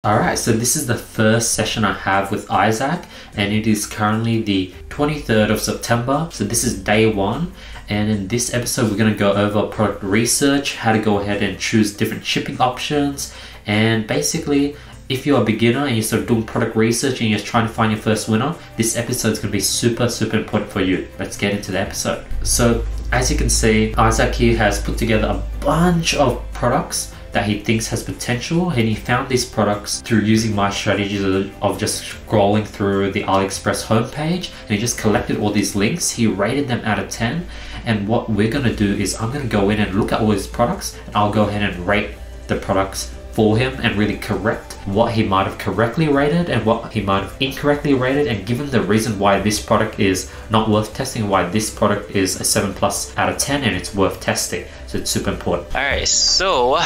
Alright, so this is the first session I have with Isaac, and it is currently the 23rd of September. So this is day one, and in this episode we're going to go over product research, how to go ahead and choose different shipping options, and basically if you're a beginner and you're sort of doing product research and you're trying to find your first winner, this episode is going to be super important for you. Let's get into the episode. So as you can see, Isaac here has put together a bunch of products that he thinks has potential, and he found these products through using my strategies of just scrolling through the AliExpress homepage, and he just collected all these links. He rated them out of 10, and what we're going to do is I'm going to go in and look at all these products, and I'll go ahead and rate the products for him and really correct what he might have correctly rated and what he might have incorrectly rated, and give him the reason why this product is not worth testing, why this product is a 7+ out of 10 and it's worth testing. So it's super important. Alright, so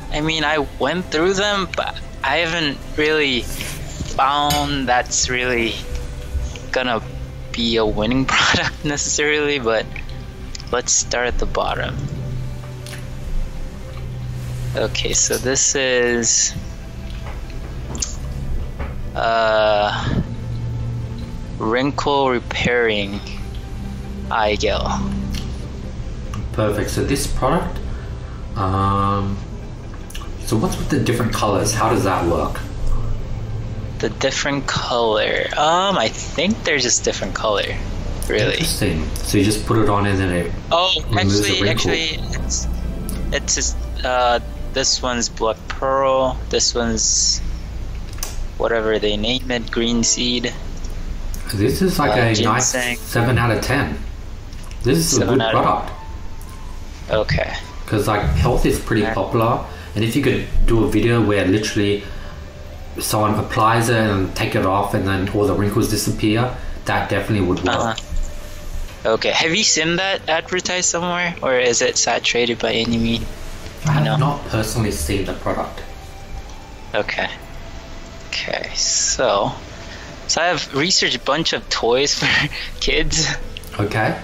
I mean, I went through them, but I haven't really found that's really gonna be a winning product necessarily, but let's start at the bottom. Okay, so this is wrinkle repairing eye gel. Perfect. So this product, so what's with the different colors? How does that work? The different color, I think they're just different color, really. Interesting. So you just put it on and then it actually it's just this one's black pearl, this one's whatever they name it, green seed. This is like a ginseng. Nice 7 out of 10. This is a good product. Okay. Because like health is pretty popular, and if you could do a video where literally someone applies it and take it off and then all the wrinkles disappear, that definitely would work. Okay, have you seen that advertised somewhere, or is it saturated by any means? I have not personally seen the product. Okay. Okay, so I have researched a bunch of toys for kids. Okay.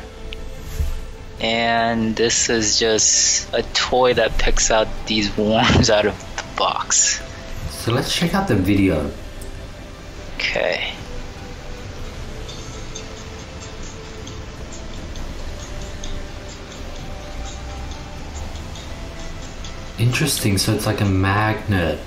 And this is just a toy that picks out these worms out of the box. So let's check out the video. Okay. Interesting, so it's like a magnet.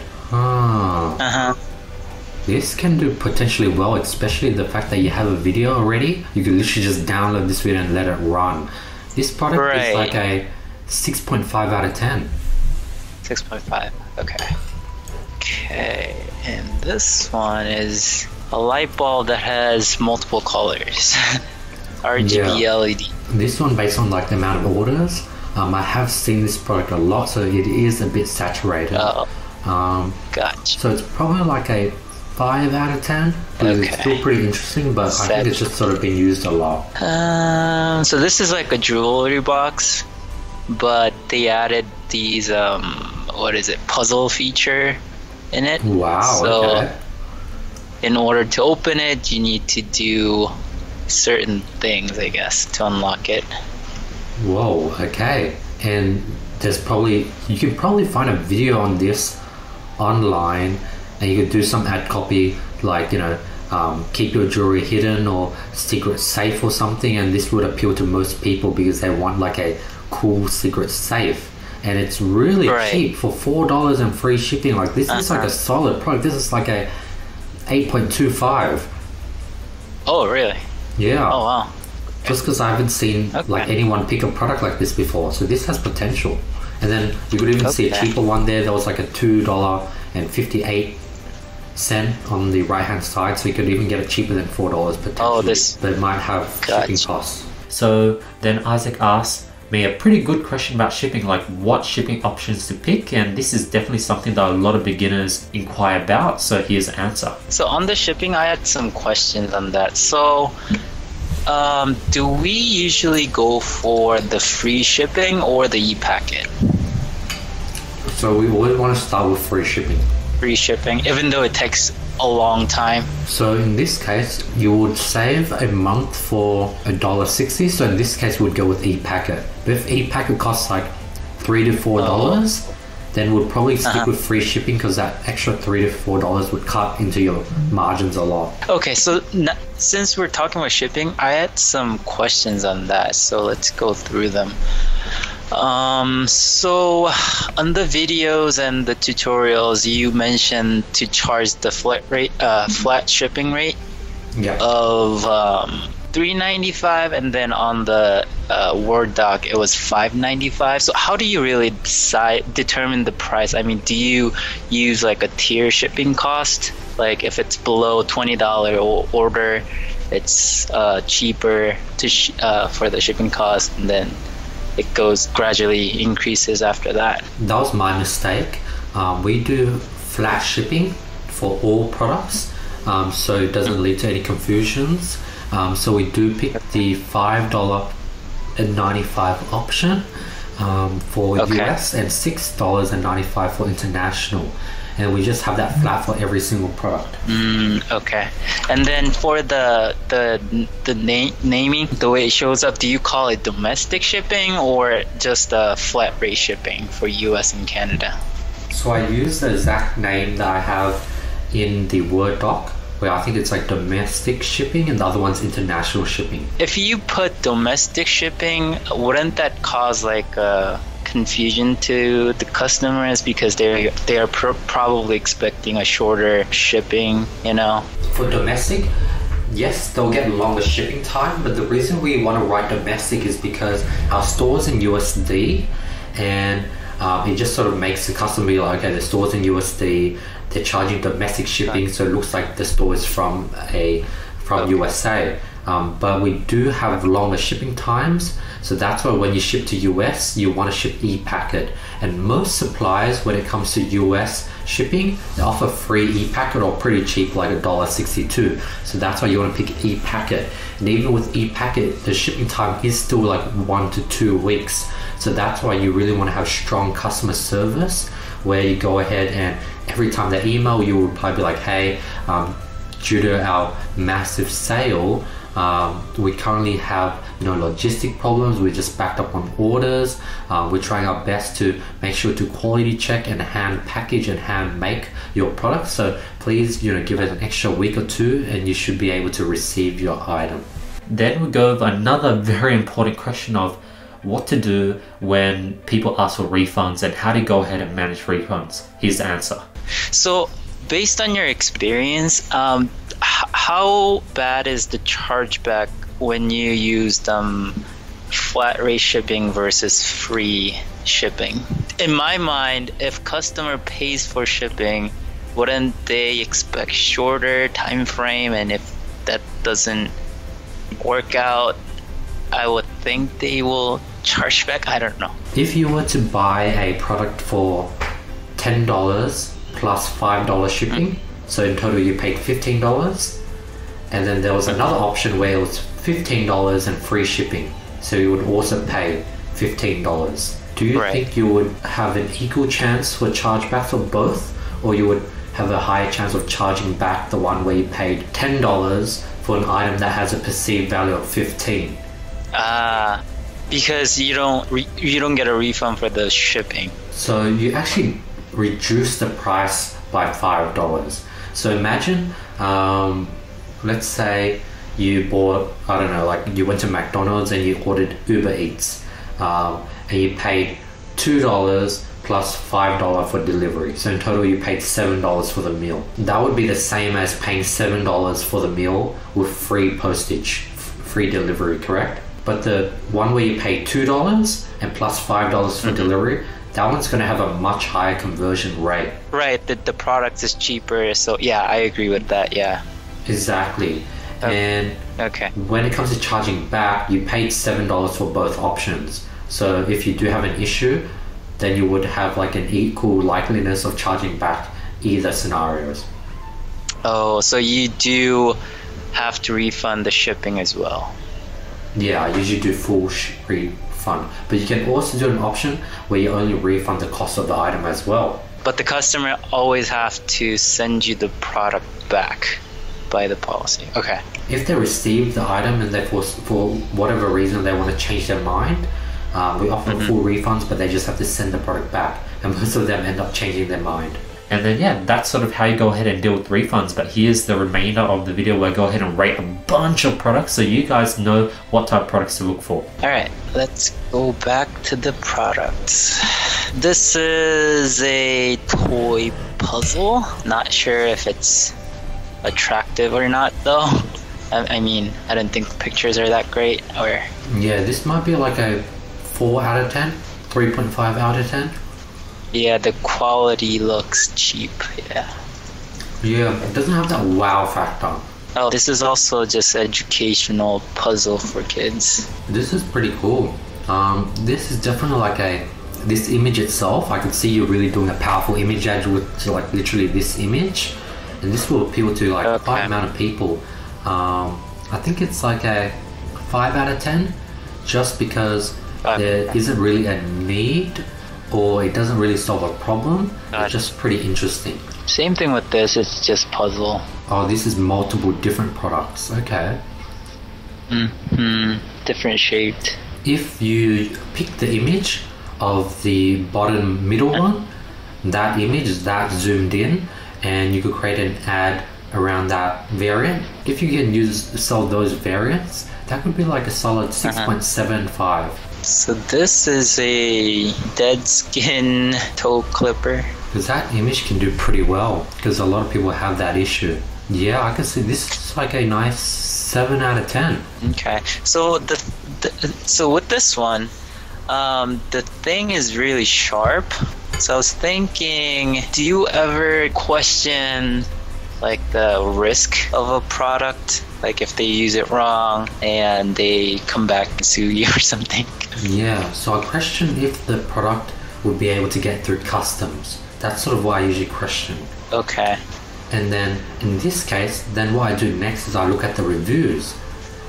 This can do potentially well, especially the fact that you have a video already. You can literally just download this video and let it run. This product is like a 6.5 out of 10. 6.5, okay. Okay, and this one is a light bulb that has multiple colors. RGB LED. This one, based on like the amount of orders, I have seen this product a lot, so it is a bit saturated. Gotcha. So it's probably like a 5 out of 10. It's still pretty interesting, but I think it's just sort of been used a lot. So this is like a jewelry box, but they added these puzzle feature in it. Wow. So in order to open it, you need to do certain things, I guess, to unlock it. Whoa, okay. And you can probably find a video on this online, and you could do some ad copy like, keep your jewelry hidden or secret safe or something, and this would appeal to most people because they want like a cool secret safe. And it's really cheap for $4 and free shipping. Like this is like a solid product. This is like a 8.25. Oh really? Yeah. Oh wow. Just because I haven't seen like anyone pick a product like this before, so this has potential. And then you could even see a cheaper one there. There was like a $2.58 on the right hand side, so you could even get it cheaper than $4 potentially. But it might have shipping costs. So then Isaac asked me a pretty good question about shipping, like what shipping options to pick, and this is definitely something that a lot of beginners inquire about. So here's the answer. So on the shipping, I had some questions on that. So do we usually go for the free shipping or the e-packet? So we always want to start with free shipping. Free shipping, even though it takes a long time. So in this case, you would save a month for $1.60. So in this case, we would go with e-packet. But if e-packet costs like $3 to $4, then we'd probably stick with free shipping because that extra $3 to $4 would cut into your margins a lot. Okay, so since we're talking about shipping, I had some questions on that, so let's go through them. So on the videos and the tutorials, you mentioned to charge the flat shipping rate of $3.95, and then on the Word doc it was $5.95. So how do you really determine the price? I mean, do you use like a tier shipping cost? Like if it's below $20 order, it's cheaper for the shipping cost, and then it goes gradually increases after that. That was my mistake. We do flat shipping for all products, so it doesn't lead to any confusions. So we do pick the $5.95 option for US and $6.95 for international. And we just have that flat for every single product. Okay. And then for the naming, the way it shows up, do you call it domestic shipping or just flat rate shipping for US and Canada? So I use the exact name that I have in the Word doc, where I think it's like domestic shipping and the other one's international shipping. If you put domestic shipping, wouldn't that cause like confusion to the customers because they are probably expecting a shorter shipping, you know? For domestic, yes, they'll get longer shipping time, but the reason we want to write domestic is because our store's in USD, and it just sort of makes the customer be like, okay, the store's in USD, they're charging domestic shipping, so it looks like the store is from USA. But we do have longer shipping times, so that's why when you ship to US, you want to ship e-packet. And most suppliers, when it comes to US shipping, they offer free e-packet or pretty cheap, like $1.62. So that's why you want to pick e-packet. And even with e-packet, the shipping time is still like 1 to 2 weeks. So that's why you really want to have strong customer service, where you go ahead and every time they email, you will probably be like, hey, due to our massive sale, we currently have logistic problems. We're just backed up on orders. We're trying our best to make sure to quality check and hand package and hand make your product. So please, give it an extra week or two, and you should be able to receive your item. Then we go over another very important question of what to do when people ask for refunds and how to go ahead and manage refunds. Here's the answer. So based on your experience, how bad is the chargeback when you use flat rate shipping versus free shipping? In my mind, if customer pays for shipping, wouldn't they expect shorter time frame? And if that doesn't work out, I would think they will charge back. I don't know. If you were to buy a product for $10 plus $5 shipping, so in total you paid $15, and then there was another option where it was $15 and free shipping, so you would also pay $15. Do you think you would have an equal chance for chargeback for both, or you would have a higher chance of charging back the one where you paid $10 for an item that has a perceived value of $15? Because you don't get a refund for the shipping. So you actually reduce the price by $5. So imagine, let's say you bought, I don't know, like you went to McDonald's and you ordered Uber Eats, and you paid $2 plus $5 for delivery. So in total you paid $7 for the meal. That would be the same as paying $7 for the meal with free postage, free delivery, correct? But the one where you pay $2 and plus $5 for delivery, that one's going to have a much higher conversion rate. Right, the product is cheaper, so yeah, I agree with that, yeah. Exactly. And when it comes to charging back, you paid $7 for both options. So if you do have an issue, then you would have like an equal likeliness of charging back either scenarios. Oh, so you do have to refund the shipping as well? Yeah, I usually do full refund, but you can also do an option where you only refund the cost of the item as well. But the customer always have to send you the product back by the policy. Okay. If they receive the item and they for whatever reason they want to change their mind, we offer full refunds, but they just have to send the product back. and most of them end up changing their mind. And then yeah, that's sort of how you go ahead and deal with refunds. But here's the remainder of the video where I go ahead and rate a bunch of products so you guys know what type of products to look for. Alright, let's go back to the products. This is a toy puzzle. Not sure if it's attractive or not though. I mean, I don't think the pictures are that great. Or yeah, this might be like a 4 out of 10, 3.5 out of 10. Yeah, the quality looks cheap. Yeah, it doesn't have that wow factor. Oh, this is also just educational puzzle for kids. This is pretty cool. This is definitely like this image itself. I can see you really doing a powerful image edge with like literally this image, and this will appeal to like quite a amount of people. I think it's like a 5 out of 10, just because there isn't really a need, or it doesn't really solve a problem. It's just pretty interesting. Same thing with this, it's just puzzle. Oh, this is multiple different products. Okay. Different shaped. If you pick the image of the bottom middle one, that image is that zoomed in, and you could create an ad around that variant. If you can sell those variants, that could be like a solid 6.75. So this is a dead skin toe clipper. Because that image can do pretty well, because a lot of people have that issue. Yeah, I can see this is like a nice 7 out of 10. Okay, so so with this one, the thing is really sharp. So I was thinking, do you ever question like the risk of a product? Like if they use it wrong and they come back and sue you or something? Yeah, so I question if the product would be able to get through customs. That's sort of what I usually question. Okay. And then in this case, then what I do next is I look at the reviews.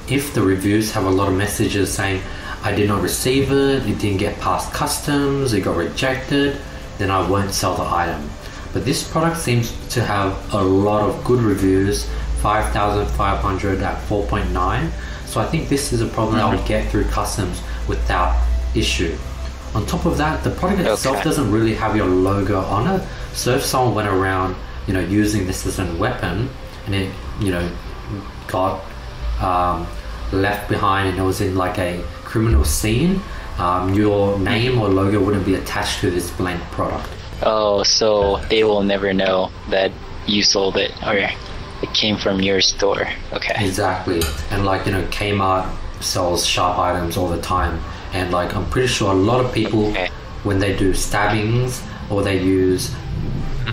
If the reviews have a lot of messages saying, I did not receive it didn't get past customs, it got rejected, then I won't sell the item. But this product seems to have a lot of good reviews, 5,500 at 4.9. So I think this is a problem that would get through customs without issue. On top of that, the product itself doesn't really have your logo on it. So if someone went around, using this as a weapon, and it, got left behind and it was in like a criminal scene, your name or logo wouldn't be attached to this blank product. Oh, so they will never know that you sold it or it came from your store. Okay. Exactly. And like, Kmart sells sharp items all the time. And like, I'm pretty sure a lot of people, when they do stabbings or they use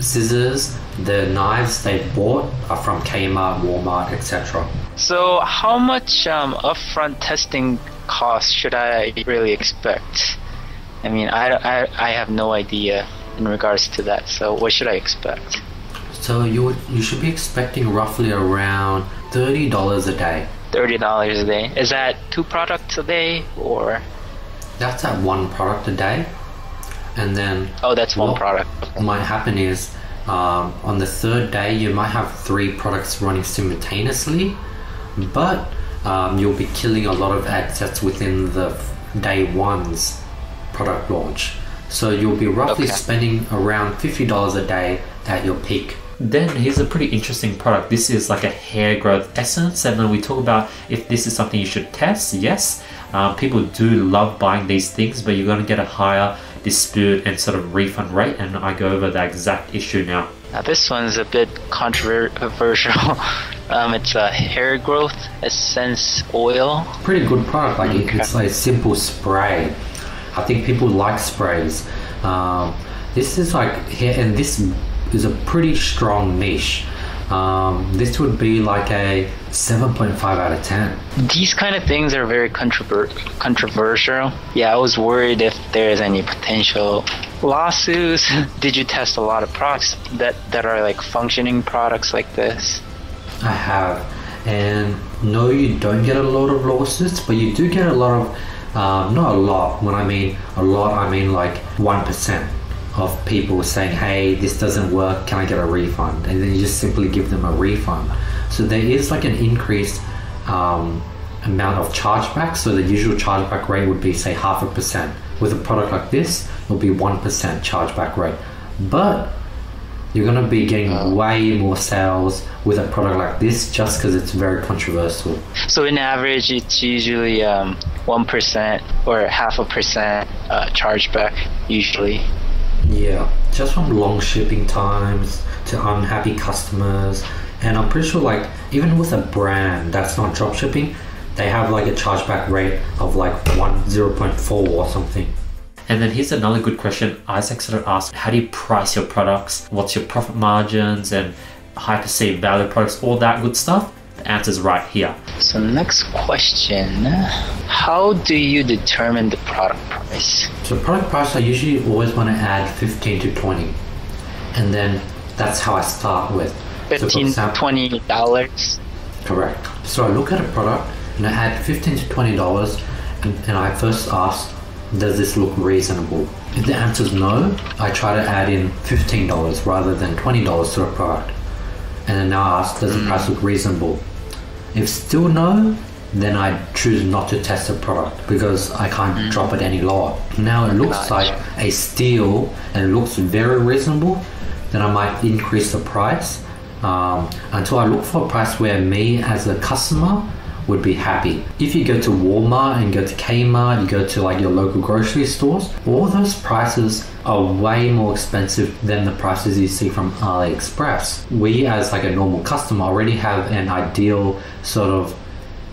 scissors, the knives they bought are from Kmart, Walmart, etc. So how much upfront testing cost should I really expect? I mean, I have no idea in regards to that. So what should I expect? So you should be expecting roughly around $30 a day. $30 a day. Is that 2 products a day or? That's at 1 product a day. And then that's 1 product. What might happen is on the 3rd day you might have 3 products running simultaneously, but you'll be killing a lot of ad sets within the day 1's product launch. So you'll be roughly spending around $50 a day at your peak. Then here's a pretty interesting product. This is like a hair growth essence, and then we talk about if this is something you should test. Yes, people do love buying these things, but you're going to get a higher dispute and sort of refund rate, and I go over that exact issue now. Now this one's a bit controversial. It's a hair growth essence oil. Pretty good product. Like it's like a simple spray. I think people like sprays. This is like hair, and this is a pretty strong niche. This would be like a 7.5 out of 10. These kind of things are very controversial. Yeah, I was worried if there's any potential lawsuits. Did you test a lot of products that are like functioning products like this? I have, and no, you don't get a lot of lawsuits, but you do get a lot of not a lot. When I mean a lot, I mean like 1% of people saying, hey, this doesn't work, can I get a refund? And then you just simply give them a refund. So there is like an increased amount of chargeback. So the usual chargeback rate would be say 0.5%. With a product like this, it'll be 1% chargeback rate. But you're going to be getting way more sales with a product like this just because it's very controversial. So in average, it's usually 1% or 0.5% chargeback usually. Yeah, just from long shipping times to unhappy customers. And I'm pretty sure like even with a brand that's not dropshipping, they have like a chargeback rate of like 0.4 or something. And then here's another good question. Isaac sort of asked, how do you price your products? What's your profit margins and high perceived value products, all that good stuff? The answer's right here. So next question, how do you determine the product price? So product price, I usually always want to add 15 to 20. And then that's how I start with. 15 to $20? Correct. So I look at a product and I add $15 to $20 and I first ask, does this look reasonable? If the answer is no, I try to add in $15 rather than $20 to a product. And then now I ask, does the price look reasonable? If still no, then I choose not to test the product because I can't drop it any lower. Now it looks like a steal and it looks very reasonable, then I might increase the price until I look for a price where me as a customer would be happy. If you go to Walmart and go to Kmart, you go to like your local grocery stores, all those prices are way more expensive than the prices you see from AliExpress. We as like a normal customer already have an ideal sort of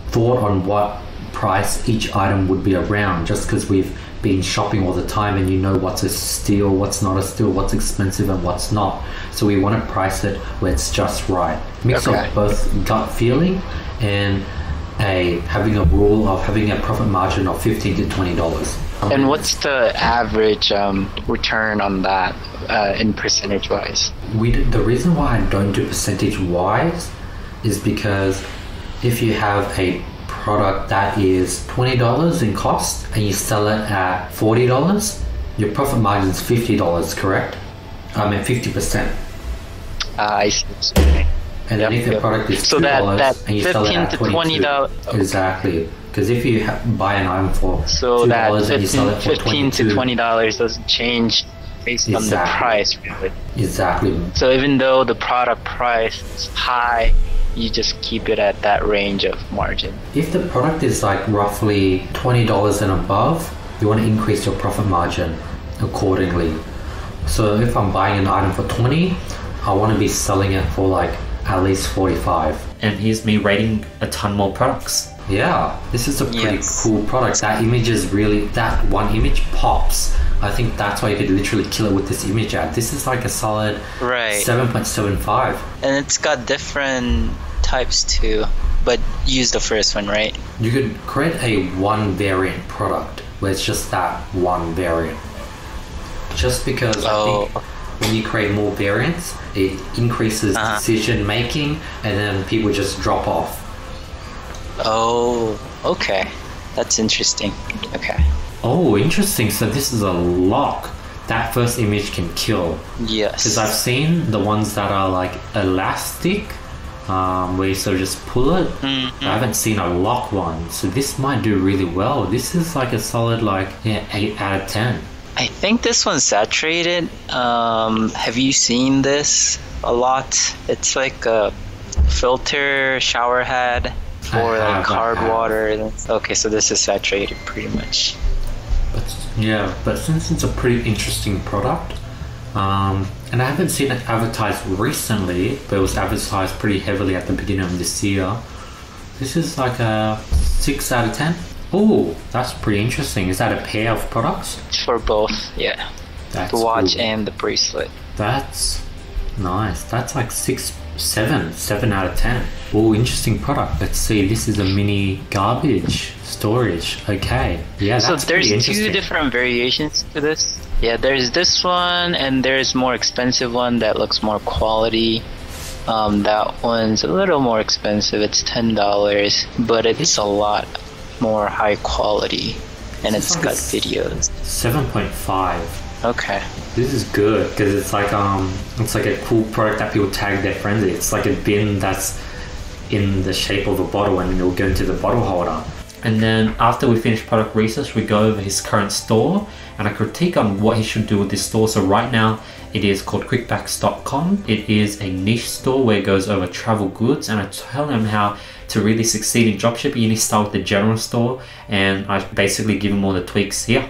thought on what price each item would be around just because we've been shopping all the time and you know what's a steal, what's not a steal, what's expensive and what's not. So we want to price it where it's just right. Mix of both gut feeling and having a rule of having a profit margin of $15 to $20. And what's the average return on that in percentage wise? The reason why I don't do percentage wise is because if you have a product that is $20 in cost and you sell it at $40, your profit margin is $50, correct? I mean 50%. I see. And then if your product is $2 and you sell it at $22, exactly. Because if you buy an item for $2 and you sell it for $15 to $20 doesn't change based on the price, really. Exactly. So even though the product price is high, you just keep it at that range of margin. If the product is like roughly $20 and above, you want to increase your profit margin accordingly. So if I'm buying an item for $20, I want to be selling it for like at least $45. And here's me rating a ton more products. Yeah, this is a pretty cool product. That image is really, that one image pops. I think that's why you could literally kill it with this image ad. This is like a solid 7.75. And it's got different types too, but use the first one, right? You could create a one variant product where it's just that one variant. Just because I think when you create more variants, it increases decision making and then people just drop off. Oh, okay. That's interesting. Okay. Oh, interesting. So this is a lock. That first image can kill. Yes. Because I've seen the ones that are like elastic, where you sort of just pull it. I haven't seen a lock one. So this might do really well. This is like a solid 8 out of 10. I think this one's saturated. Have you seen this a lot? It's like a filter shower head for like hard water. Okay, so this is saturated pretty much. But since it's a pretty interesting product, and I haven't seen it advertised recently, but it was advertised pretty heavily at the beginning of this year, this is like a 6 out of 10. Oh, that's pretty interesting. Is that a pair of products? For both, yeah. That's the watch cool. and the bracelet. That's nice. That's like 7 out of 10. Oh, interesting product. Let's see. This is a mini garbage storage. Okay. Yeah, that's so there's pretty two different variations to this. Yeah, there's this one and there's more expensive one that looks more quality. That one's a little more expensive. It's $10, but it's a lot more high quality and it's got videos. 7.5. Okay. This is good because it's like a cool product that people tag their friends in. It's like a bin that's in the shape of a bottle and it'll go into the bottle holder. And then after we finish product research, we go over his current store and I critique on what he should do with this store. So right now it is called quickbacks.com. It is a niche store where it goes over travel goods, and I tell him how to really succeed in dropshipping. You need to start with the general store, and I basically give him all the tweaks here.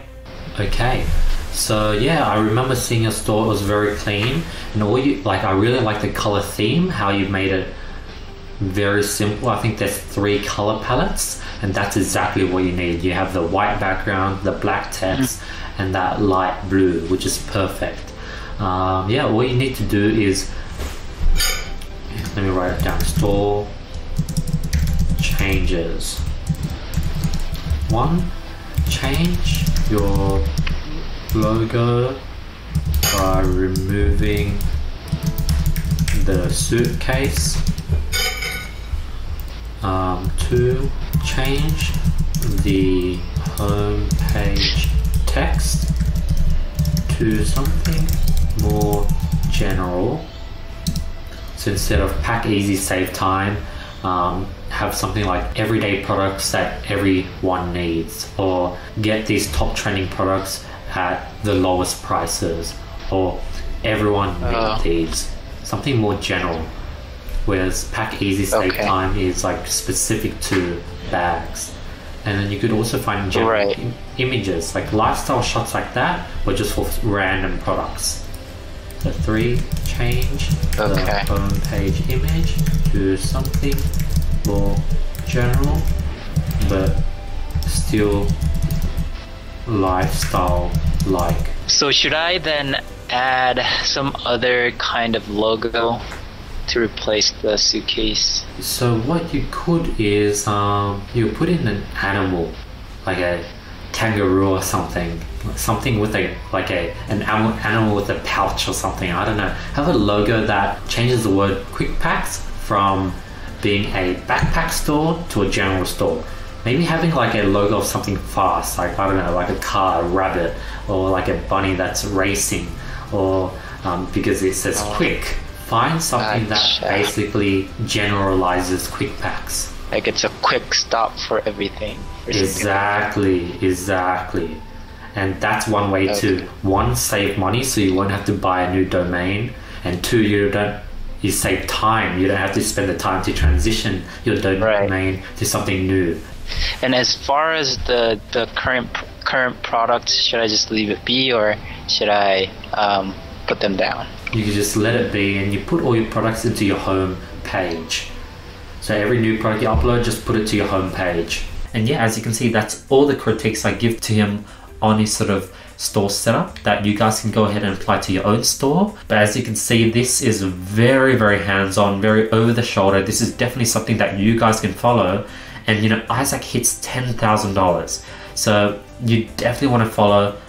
Okay, so yeah, I remember seeing your store. It was very clean, and I really like the color theme, how you made it very simple. I think there's 3 color palettes, and that's exactly what you need. You have the white background, the black text, and that light blue, which is perfect. Yeah, all you need to do is, let me write it down, store changes. 1, change your logo by removing the suitcase. 2, change the home page text to something more general. So instead of pack easy, save time, have something like everyday products that everyone needs, or get these top trending products at the lowest prices, or everyone needs these. Something more general. Whereas pack easy, save time is like specific to bags. And then you could also find general images, like lifestyle shots like that, or just for random products. So 3, change the home page image to something more general, but still lifestyle-like. So should I then add some other kind of logo to replace the suitcase? So what you could is you put in an animal, like a kangaroo or something with an animal with a pouch or something. I don't know. Have a logo that changes the word Quick Packs from being a backpack store to a general store. Maybe having like a logo of something fast, like I don't know, like a car, a rabbit, or like a bunny that's racing, or because it says quick. Find something that basically generalizes Quick Packs. Like it's a quick stop for everything. Exactly. And that's one way to, 1, save money, so you won't have to buy a new domain, and 2, you save time. You don't have to spend the time to transition your domain to something new. And as far as the current products, should I just leave it be, or should I put them down? You can just let it be, and you put all your products into your home page. So every new product you upload, just put it to your home page. And yeah, as you can see, that's all the critiques I give to him on his sort of store setup that you guys can go ahead and apply to your own store. But as you can see, this is very, very hands-on, very over the shoulder. This is definitely something that you guys can follow. And you know, Isaac hits $10,000. So you definitely want to follow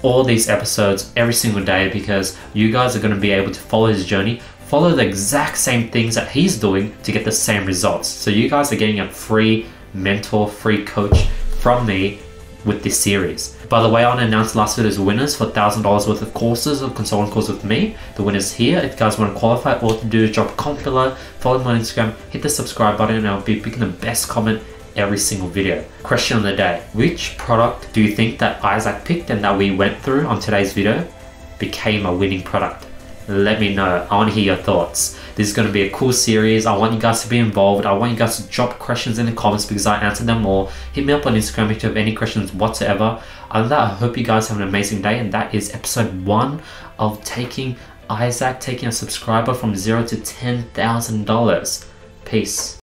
all these episodes every single day, because you guys are going to be able to follow his journey, follow the exact same things that he's doing to get the same results. So you guys are getting a free mentor, free coach from me with this series. By the way, I want to announce last video's winners for $1,000 worth of courses or consulting course with me. The winner's here. If you guys want to qualify, all you have to do is drop a comment below, follow me on Instagram, hit the subscribe button, and I'll be picking the best comment every single video. Question of the day: which product do you think that Isaac picked and that we went through on today's video became a winning product? Let me know. I want to hear your thoughts. This is going to be a cool series. I want you guys to be involved. I want you guys to drop questions in the comments because I answer them all. Hit me up on Instagram if you have any questions whatsoever. Other than that, I hope you guys have an amazing day, and that is episode 1 of taking a subscriber from $0 to $10,000. Peace.